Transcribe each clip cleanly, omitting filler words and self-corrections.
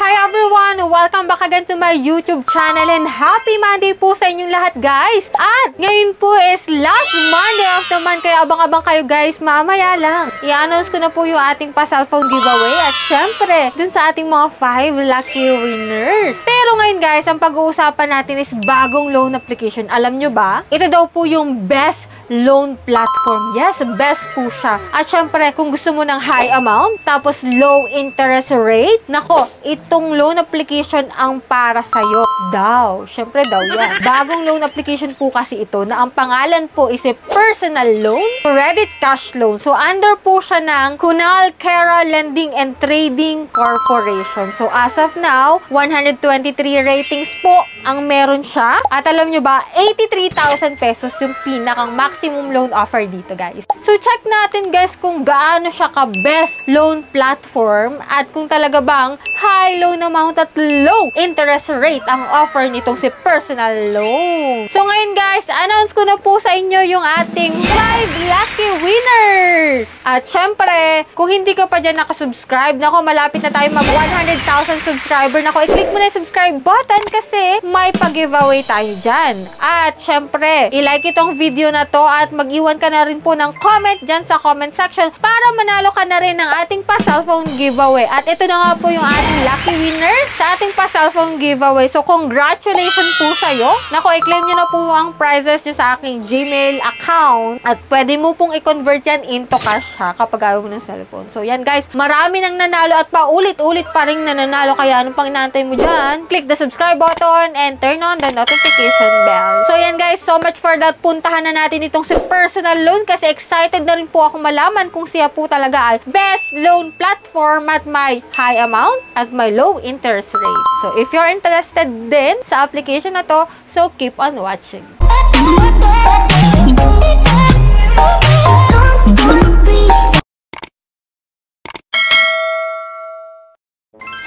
Hi everyone! Welcome back again to my YouTube channel and happy Monday po sa inyong lahat guys! At ngayon po is last Monday of the month kaya abang-abang kayo guys, mamaya lang. I-announce ko na po yung ating pa-cellphone giveaway at syempre dun sa ating mga 5 lucky winners. Pero ngayon guys, ang pag-uusapan natin is bagong loan application. Alam nyo ba? Ito daw po yung best loan platform. Yes, best po siya. At syempre kung gusto mo ng high amount tapos low interest rate, nako, itong loan application ang para sa'yo daw. Syempre daw yan. Bagong loan application po kasi ito na ang pangalan po is a personal loan, credit cash loan. So, under po siya ng Kunal Kera Lending and Trading Corporation. So, as of now, 123 ratings po ang meron siya. At alam nyo ba, 83,000 pesos yung pinakang maximum loan offer dito, guys. So, check natin, guys, kung gaano siya ka-best loan platform at kung talaga bang high loan amount at low interest rate ang offer nitong si personal loan. So, ngayon, guys, announce ko na po sa inyo yung ating 5 lucky winners. At syempre, kung hindi ka pa dyan nakasubscribe, nako, malapit na tayo mag 100,000 subscriber. Nako, i-click mo na yung subscribe button kasi may pag-giveaway tayo dyan. At syempre, i-like itong video na to at mag-iwan ka na rin po ng comment dyan sa comment section para manalo ka na rin ng ating pa-cellphone giveaway. At ito na nga po yung ating lucky winner sa ating pa-cellphone giveaway. So, congratulations po sa'yo. Nako, i-claim nyo na po ang prizes nyo sa aking Gmail account at pwede mo pong i-convert yan into cash ha kapag ayaw mo ng cellphone. So, yan guys, marami nang nanalo at paulit-ulit pa rin nananalo. Kaya anong pang inaantay mo dyan? Click the subscribe button and turn on the notification bell. So, yan guys, so much for that. Puntahan na natin itong si personal loan kasi excited na rin po ako malaman kung siya po talaga ay best loan platform at may high amount at may low interest rate. So, if you're interested din sa application na to, so keep on watching.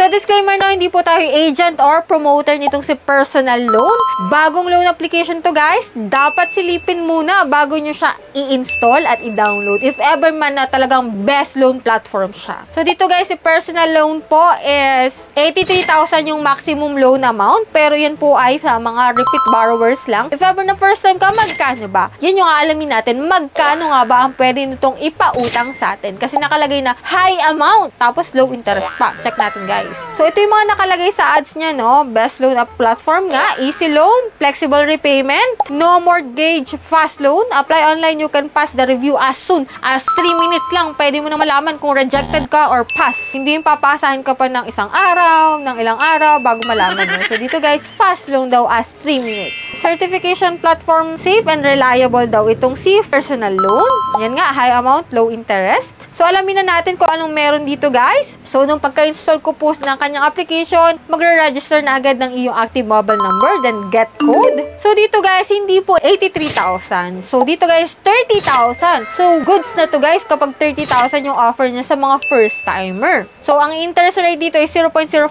So, disclaimer na, hindi po tayo agent or promoter nitong si personal loan. Bagong loan application to guys. Dapat silipin muna bago nyo siya i-install at i-download. If ever man na talagang best loan platform siya. So, dito guys, si personal loan po is 83,000 yung maximum loan amount. Pero yan po ay sa mga repeat borrowers lang. If ever na first time ka, magkano ba? Yan yung aalamin natin. Magkano nga ba ang pwede nitong ipautang sa atin? Kasi nakalagay na high amount tapos low interest pa. Check natin guys. So, ito yung mga nakalagay sa ads niya, no? Best loan up platform nga, easy loan, flexible repayment, no mortgage, fast loan, apply online, you can pass the review as soon as 3 minutes lang. Pwede mo na malaman kung rejected ka or pass. Hindi yung papasahin ka pa ng isang araw, ng ilang araw, bago malaman mo. So, dito guys, fast loan daw as 3 minutes. Certification platform, safe and reliable daw itong si personal loan. Yan nga, high amount, low interest. So, alamin na natin kung anong meron dito guys. So, nung pagka-install ko po ng kanyang application, magre-register na agad ng iyong active mobile number, then get code. So, dito guys, hindi po 83,000. So, dito guys, 30,000. So, goods na to guys kapag 30,000 yung offer niya sa mga first-timer. So, ang interest rate dito is 0.05%.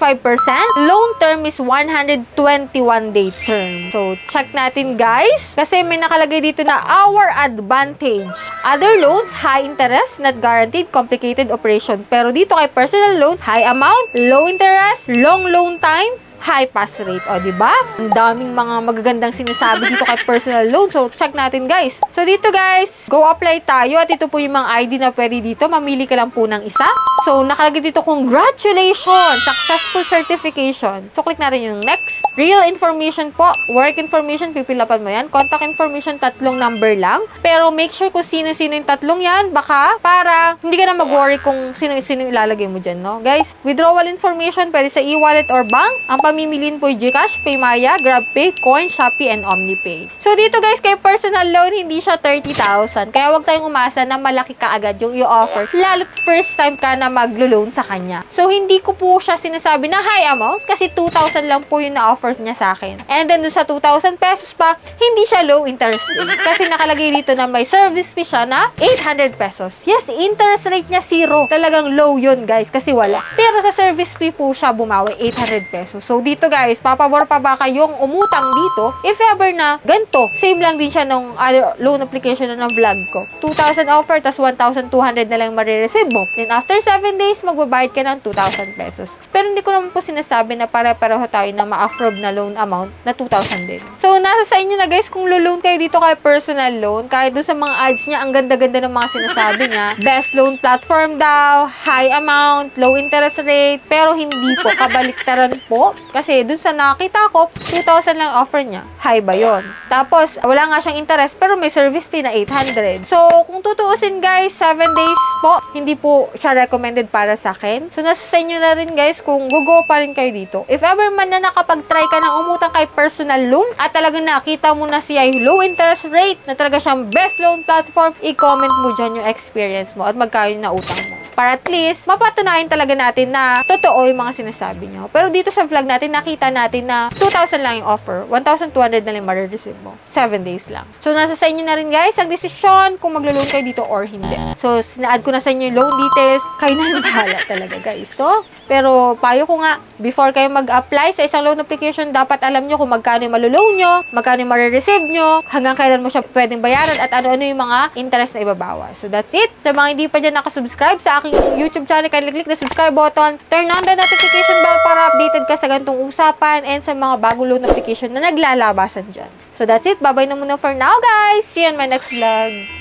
Loan term is 121-day term. So, check natin guys. Kasi may nakalagay dito na our advantage. Other loans, high interest, not guaranteed, complicated operation. Pero dito kay personal loan, high amount, low interest, long loan time, high pass rate. O, diba? Ang daming mga magagandang sinasabi dito kay personal loan. So, check natin, guys. So, dito, guys, go apply tayo. At ito po yung mga ID na pwede dito. Mamili ka lang po ng isa. So, nakalagay dito, congratulations! Successful certification. So, click natin yung next. Real information po. Work information, pipilapan mo yan. Contact information, 3 number lang. Pero, make sure kung sino-sino yung 3 yan. Baka, para hindi ka na mag-worry kung sino-sino ilalagay mo dyan, no? Guys, withdrawal information, pwede sa e-wallet or bank. Ang pamimiliin po yung GCash, Paymaya, GrabPay, Coin, Shopee, and OmniPay. So, dito guys, kay personal loan, hindi siya 30,000. Kaya wag tayong umasa na malaki ka agad yung i-offer. Lalo't first time ka na maglo-loan sa kanya. So, hindi ko po siya sinasabi na high amount kasi 2,000 lang po yung na-offers niya sa akin. And then, dun sa 2,000 pesos pa, hindi siya low interest rate. Kasi nakalagay dito na may service fee siya na 800 pesos. Yes, interest rate niya 0. Talagang low yun guys kasi wala. Pero sa service fee po siya bumawi 800 pesos. So, So, dito guys, papabor pa ba kayong umutang dito? If ever na, ganito. Same lang din siya nung other loan application na vlog ko. 2,000 offer, tas 1,200 na lang marireceive mo. Then, after 7 days, magbabayad ka ng 2,000 pesos. Pero hindi ko naman po sinasabi na pare-pareho tayo na ma-approve na loan amount na 2,000 din. So, nasa sa inyo na guys kung loan kayo dito kay personal loan. Kahit doon sa mga ads niya, ang ganda-ganda ng mga sinasabi niya. Best loan platform daw, high amount, low interest rate, pero hindi po, kabaliktaran po. Kasi dun sa nakita ko, 2,000 lang offer niya. High ba yun? Tapos, wala nga siyang interest, pero may service fee na 800. So, kung tutuusin guys, 7 days po, hindi po siya recommended para sa akin. So, nasa sa inyo na rin guys kung go pa rin kayo dito. If ever man na nakapag-try ka ng umutang kay personal loan at talagang nakita mo na siya ay low interest rate, na talaga siyang best loan platform, i-comment mo dyan yung experience mo at magkano na utang mo. Para at least, mapatunayan talaga natin na totoo yung mga sinasabi nyo. Pero dito sa vlog natin, nakita natin na 2,000 lang yung offer. 1,200 na lang marireceive mo. 7 days lang. So, nasa sa inyo na rin guys, ang desisyon kung maglo-loan kayo dito or hindi. So, sina-add ko na sa inyo yung loan details. Kayo na yung bahala talaga guys, to. Pero, payo ko nga, before kayo mag-apply sa isang loan application, dapat alam nyo kung magkano yung maloloan nyo, magkano yung marireceive nyo, hanggang kailan mo siya pwedeng bayaran, at ano-ano yung mga interest na ibabawas. So, that's it. Sa mga hindi pa dyan nakasubscribe sa aking YouTube channel, kindly click the subscribe button, turn on the notification bell para updated ka sa ganitong usapan and sa mga bagong loan application na naglalabasan dyan. So, that's it. Bye-bye na muna for now, guys. See you on my next vlog.